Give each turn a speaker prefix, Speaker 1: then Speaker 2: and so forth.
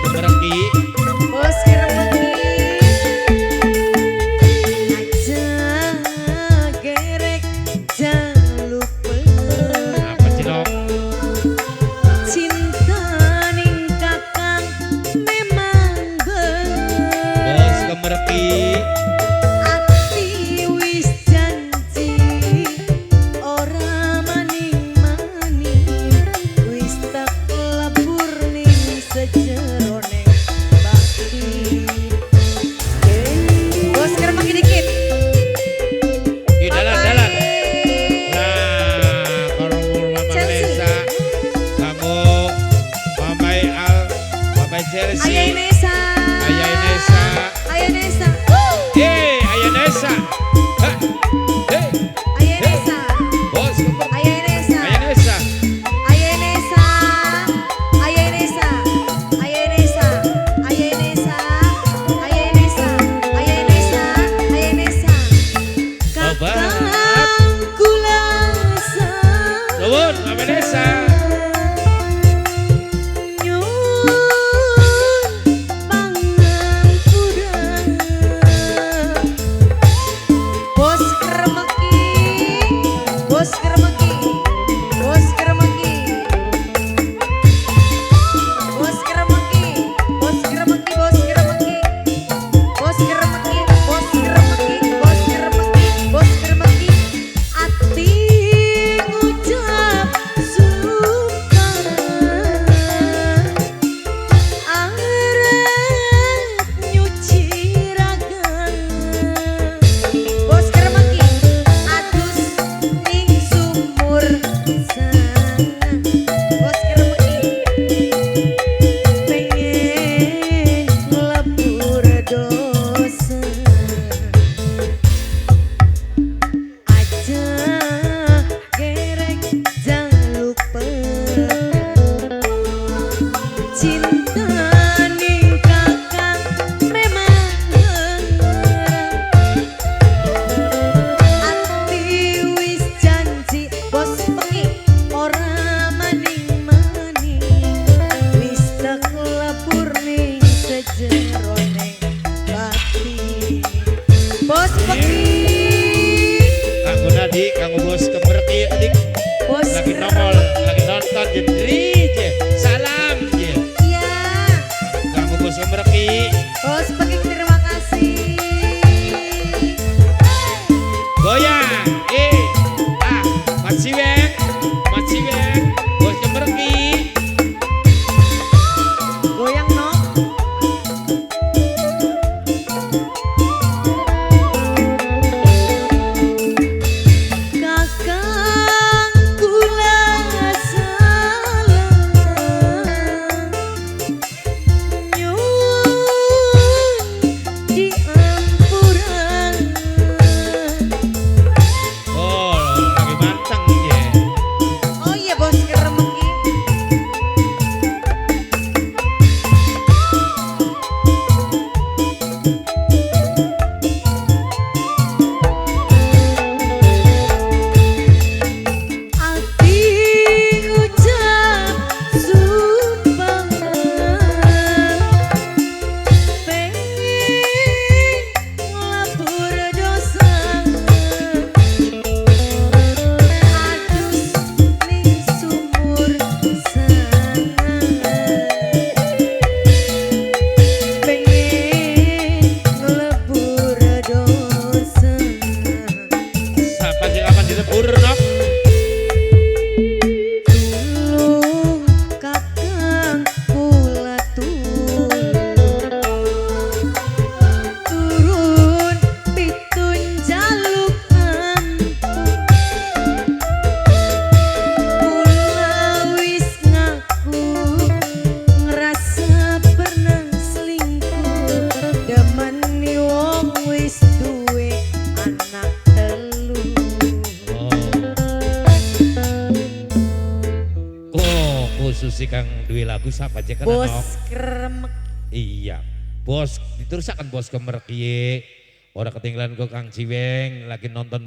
Speaker 1: Kemereki.
Speaker 2: Bos Kemereki. Aja gerek jangan lupa.
Speaker 1: Apa sih dok?
Speaker 2: Cinta ning kakang memang bener.
Speaker 1: Bos Kemereki.
Speaker 2: Ati wis janji ora maning-maning. Wis tak lebur ning sejerone bati. Bos Kemereki dikit.
Speaker 1: Yuk dalan. Nah, kalau Mama Nesa, kamu Mamai Al, Mamai Chelsea,
Speaker 2: Ayah Nesa.
Speaker 1: Ayah Nesa.
Speaker 2: Ayah Nesa.
Speaker 1: Ayah Nesa. Hah, hey,
Speaker 2: Ayah Nesa.
Speaker 1: Bos Kemereki.
Speaker 2: Ayah Nesa.
Speaker 1: Ayah Nesa.
Speaker 2: Ayah Nesa. Ayah Nesa. Ayah Nesa. Ayah Nesa. Ayah Nesa. Ayah Nesa. Ayah Nesa. Kakang kulasa.
Speaker 1: Nuwun, Mama Nesa.
Speaker 2: Bos Kemereki. Bos Kemereki. Bos Kemereki. Bos Kemereki. Bos Kemereki. Bos Kemereki. Bos Kemereki. Bos Kemereki. Bos Kemereki. Bos Kemereki. Ati ngucap sumpah. Arep nyuci raga. Bos Kemereki adus ning sumur sana. Bos Kemereki pengen ngelebur dosa. Aja gerek jangan lupa. Cinta ning kakang memang ati wis janji. Bos Kemereki ora maning-maning. Wis tak lebur ning sejerone bati. Bos Kemereki.
Speaker 1: Kanggo Nadi, kanggo Bos Kemereki adik.
Speaker 2: Bos
Speaker 1: Lagi nongol, lagi nonton jadi salam je.
Speaker 2: Iya.
Speaker 1: Kanggo Bos Kemereki.
Speaker 2: Bos Kemereki terima kasih.
Speaker 1: Goyang, masih weng, Bos Kemereki.
Speaker 2: Goyang no. Kakang kula salah. Nyuwun diampuran.
Speaker 1: Oh, lagi manteng je.
Speaker 2: Oh iya Bos Kemereki. Ati ngucap sumpah. Pengen ngelebur dosa. Adus ning sumur sana. Pengen ngelebur dosa.
Speaker 1: Siapa sih kapan dilebur dok?
Speaker 2: Tulung kakang kula turun pitun jaluk kula wis ngaku ngerasa pernah selingkuh. Demani wong wis duwe anak telu.
Speaker 1: Oh, khusus si Kang Dwi lagu siapa aja kan?
Speaker 2: Bos Kemereki.
Speaker 1: Iya, Bos diterusakan Bos Kemereki. Orang ketinggalan kok Kang Ciweng lagi nonton.